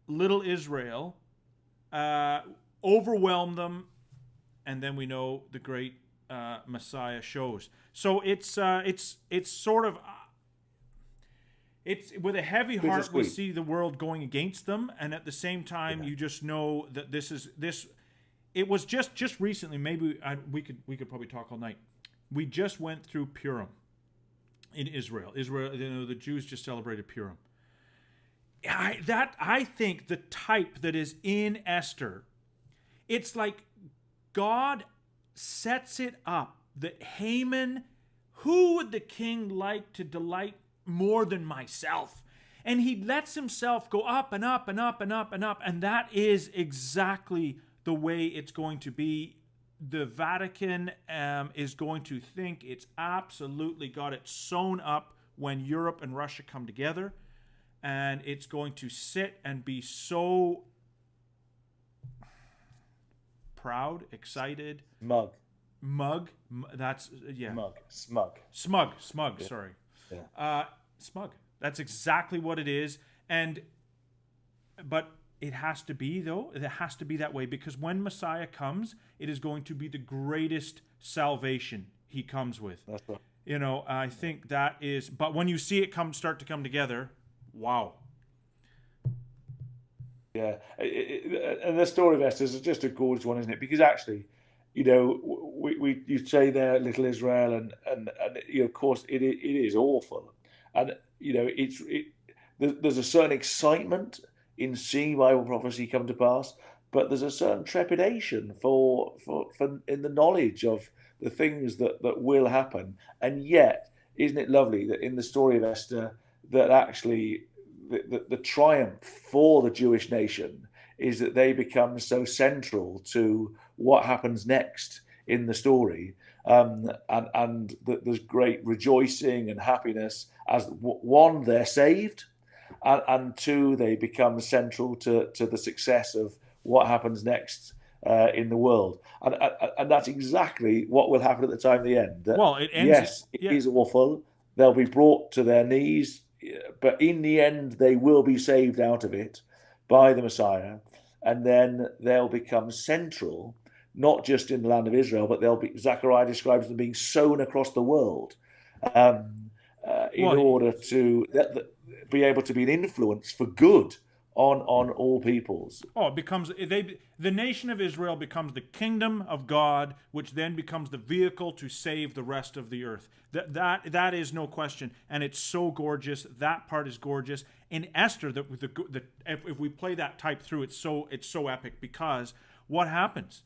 A: little Israel, overwhelm them. And then we know the great Messiah shows. So it's sort of it's with a heavy heart we see the world going against them, and at the same time you just know that this. It was just recently. Maybe we could probably talk all night. We just went through Purim in Israel. The Jews just celebrated Purim. I think the type that is in Esther, it's like God sets it up that Haman, who would the king like to delight more than myself? And he lets himself go up and up and up and up and up. And that is exactly the way it's going to be. The Vatican is going to think it's absolutely got it sewn up when Europe and Russia come together. And it's going to sit and be so proud, excited,
B: Mug.
A: That's
B: Smug.
A: Smug.
B: Yeah.
A: Sorry,
B: Yeah.
A: smug. That's exactly what it is, but it has to be though. It has to be that way because when Messiah comes, it is going to be the greatest salvation he comes with.
B: That's right.
A: I think that is. But when you see it start to come together, wow.
B: Yeah, and the story of Esther is just a gorgeous one, isn't it? Because actually, you say there, little Israel, and of course it is awful, and there's a certain excitement in seeing Bible prophecy come to pass, but there's a certain trepidation for in the knowledge of the things that will happen, and yet, isn't it lovely that in the story of Esther that actually the triumph for the Jewish nation is that they become so central to what happens next in the story, and that there's great rejoicing and happiness as one, they're saved, and two, they become central to the success of what happens next in the world, and that's exactly what will happen at the time of the end.
A: Well, it ends.
B: Yes, it is awful. They'll be brought to their knees, but in the end, they will be saved out of it by the Messiah, and then they'll become central, not just in the land of Israel, but Zechariah describes them being sown across the world, in order to be able to be an influence for good on all peoples.
A: Oh, it becomes the nation of Israel becomes the kingdom of God, which then becomes the vehicle to save the rest of the earth. That is no question, and it's so gorgeous. That part is gorgeous. In Esther, if we play that type through, it's so epic because what happens?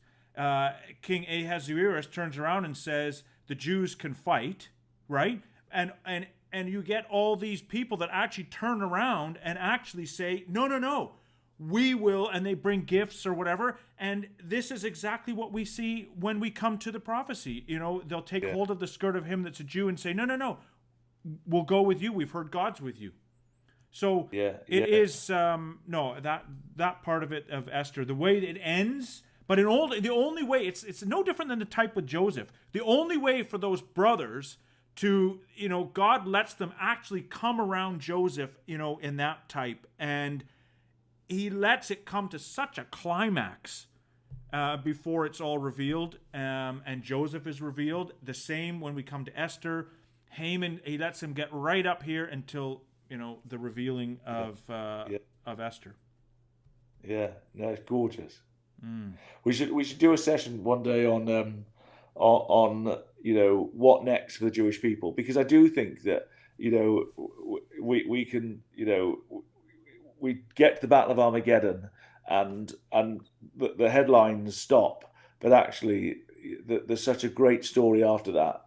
A: King Ahasuerus turns around and says the Jews can fight, right? And you get all these people that actually turn around and actually say, no, we will, and they bring gifts or whatever. And this is exactly what we see when we come to the prophecy. They'll take hold of the skirt of him that's a Jew and say, no, we'll go with you. We've heard God's with you. So it is, that part of it, of Esther, the way it ends. But the only way, it's no different than the type with Joseph. The only way for those brothers to, God lets them actually come around Joseph, in that type. And he lets it come to such a climax before it's all revealed. And Joseph is revealed. The same when we come to Esther. Haman, he lets him get right up here until, the revealing of Esther.
B: Yeah, no, it's gorgeous. We should do a session one day on what next for the Jewish people, because I do think that we can we get to the Battle of Armageddon and the headlines stop, but actually there's such a great story after that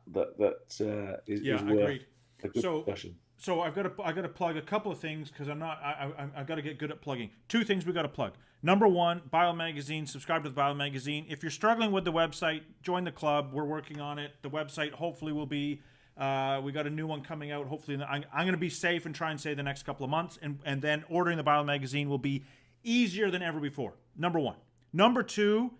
B: is worth a good discussion.
A: So I've got to plug a couple of things because I've got to get good at plugging. Two things we got to plug. Number one, Bible Magazine. Subscribe to the Bible Magazine. If you're struggling with the website, join the club. We're working on it. The website hopefully will be. We got a new one coming out. Hopefully, I'm going to be safe and try and say the next couple of months, and then ordering the Bible Magazine will be easier than ever before. Number one. Number two.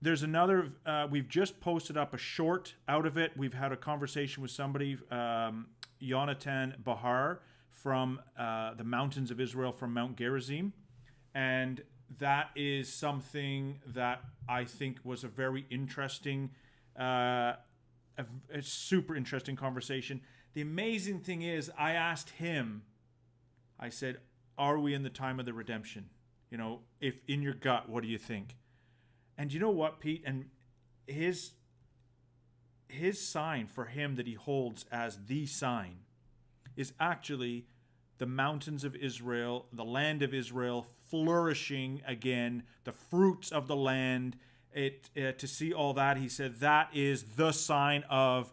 A: There's another. We've just posted up a short out of it. We've had a conversation with somebody. Yonatan Bahar from the mountains of Israel, from Mount Gerizim. And that is something that I think was a very interesting, a super interesting conversation. The amazing thing is, I asked him, I said, are we in the time of the redemption? If in your gut, what do you think? And you know what, Pete? And his sign for him that he holds as the sign is actually the mountains of Israel, the land of Israel flourishing again, the fruits of the land. To see all that, he said, that is the sign of,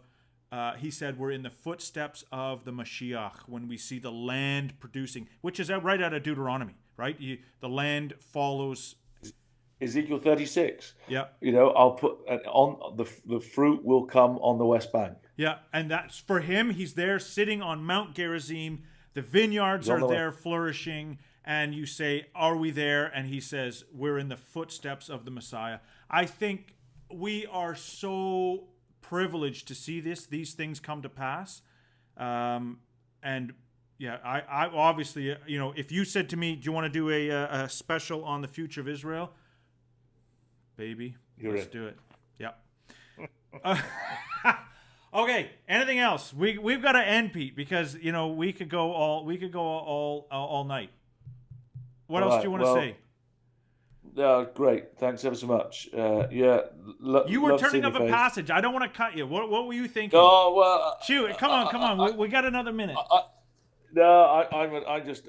A: he said, we're in the footsteps of the Mashiach when we see the land producing, which is right out of Deuteronomy, right? The land follows
B: Ezekiel 36.
A: Yeah.
B: I'll put on the fruit will come on the West Bank.
A: Yeah, and that's for him. He's there sitting on Mount Gerizim. The vineyards
B: He's on
A: are
B: the way.
A: there flourishing, and you say, are we there? And he says, we're in the footsteps of the Messiah. I think we are so privileged to see these things come to pass. And yeah, I obviously, if you said to me, do you want to do a special on the future of Israel? Baby, let's do it. Yep. Okay. Anything else? We've got to end, Pete, because we could go all night. What else do you want to say?
B: Great. Thanks ever so much.
A: You were turning up a passage. I don't want to cut you. What were you thinking?
B: Oh well.
A: Shoot! Come on. We got another minute.
B: I just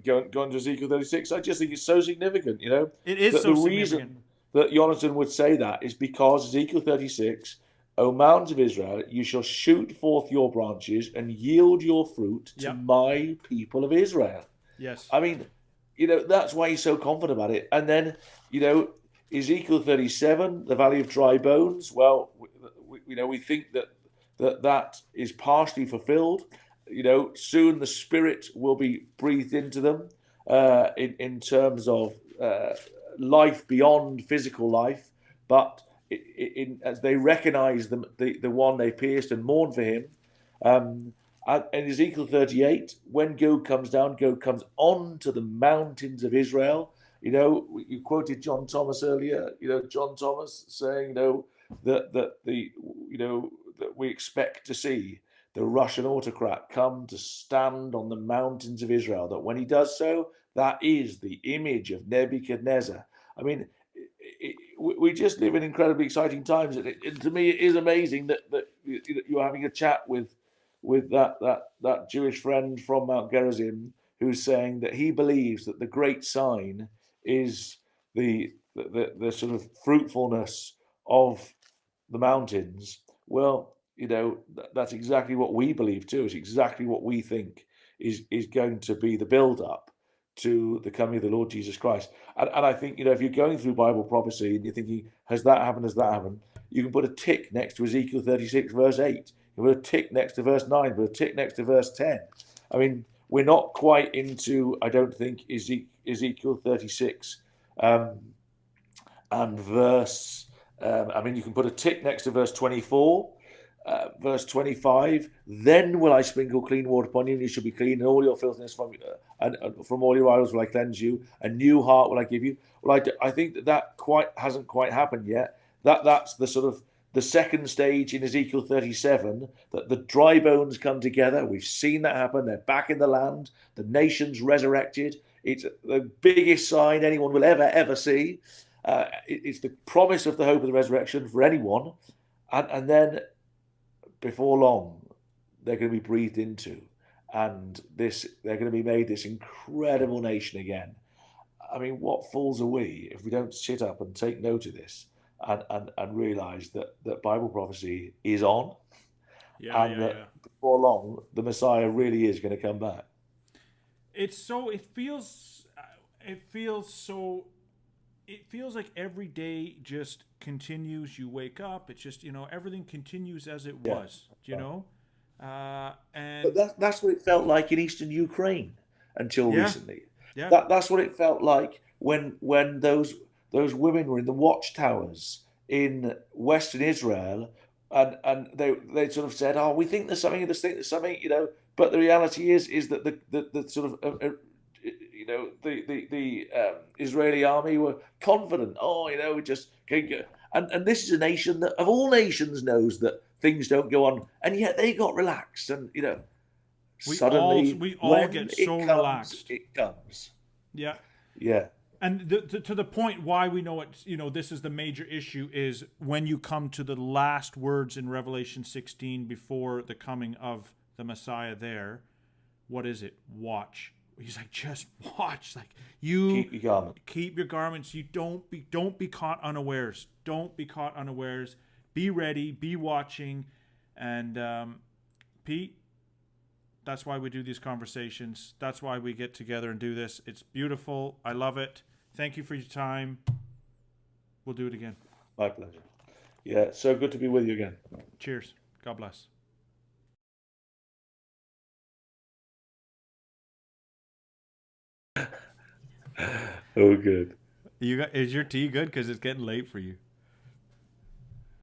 B: going to Ezekiel 36. I just think it's so significant.
A: It is
B: that
A: so
B: the
A: significant.
B: reason that Jonathan would say that is because Ezekiel 36, O mountains of Israel, you shall shoot forth your branches and yield your fruit to my people of Israel.
A: Yes.
B: I mean, that's why he's so confident about it. And then, Ezekiel 37, the valley of dry bones. Well, we think that is partially fulfilled. Soon the Spirit will be breathed into them in terms of life beyond physical life, but as they recognize the one they pierced and mourn for him. And Ezekiel 38, when Gog comes down, Gog comes onto the mountains of Israel. You quoted John Thomas earlier. John Thomas saying, that we expect to see the Russian autocrat come to stand on the mountains of Israel. That when he does so, that is the image of Nebuchadnezzar. I mean, we just live in incredibly exciting times, and to me, it is amazing that you're having a chat with that Jewish friend from Mount Gerizim who's saying that he believes that the great sign is the sort of fruitfulness of the mountains. Well, that's exactly what we believe too. It's exactly what we think is going to be the build-up to the coming of the Lord Jesus Christ. And I think, if you're going through Bible prophecy and you're thinking, has that happened, you can put a tick next to Ezekiel 36, verse 8. You put a tick next to verse 9, put a tick next to verse 10. I mean, we're not quite into, I don't think, Ezekiel 36 and verse... you can put a tick next to verse 24, verse 25. Then will I sprinkle clean water upon you, and you shall be clean, and all your filthiness from all your idols will I cleanse you. A new heart will I give you. Well, I think that hasn't quite happened yet. That's the sort of the second stage in Ezekiel 37, that the dry bones come together. We've seen that happen. They're back in the land. The nation's resurrected. It's the biggest sign anyone will ever see. It's the promise of the hope of the resurrection for anyone. And then before long, they're going to be breathed into. And they're going to be made this incredible nation again. I mean, what fools are we if we don't sit up and take note of this and realize that Bible prophecy is on, before long the Messiah really is going to come back.
A: It feels like every day just continues. You wake up, it's just everything continues as it was. And
B: but that's what it felt like in eastern Ukraine until recently.
A: Yeah.
B: That's what it felt like when those women were in the watchtowers in Western Israel, and they sort of said, "Oh, we think there's something. But the reality is that the sort of the Israeli army were confident. We just can't go. And this is a nation that, of all nations, knows that things don't go on, and yet they got relaxed, and suddenly
A: we all get so relaxed.
B: It comes.
A: Yeah.
B: Yeah.
A: And to the point why we know it, this is the major issue, is when you come to the last words in Revelation 16 before the coming of the Messiah there, what is it? Watch. He's like, just watch. Like, you keep your garments. You don't be caught unawares. Don't be caught unawares. Be ready. Be watching. And Pete, that's why we do these conversations. That's why we get together and do this. It's beautiful. I love it. Thank you for your time. We'll do it again.
B: My pleasure. Yeah, so good to be with you again.
A: Cheers. God bless.
B: Oh, good.
C: Is your tea good? Because it's getting late for you.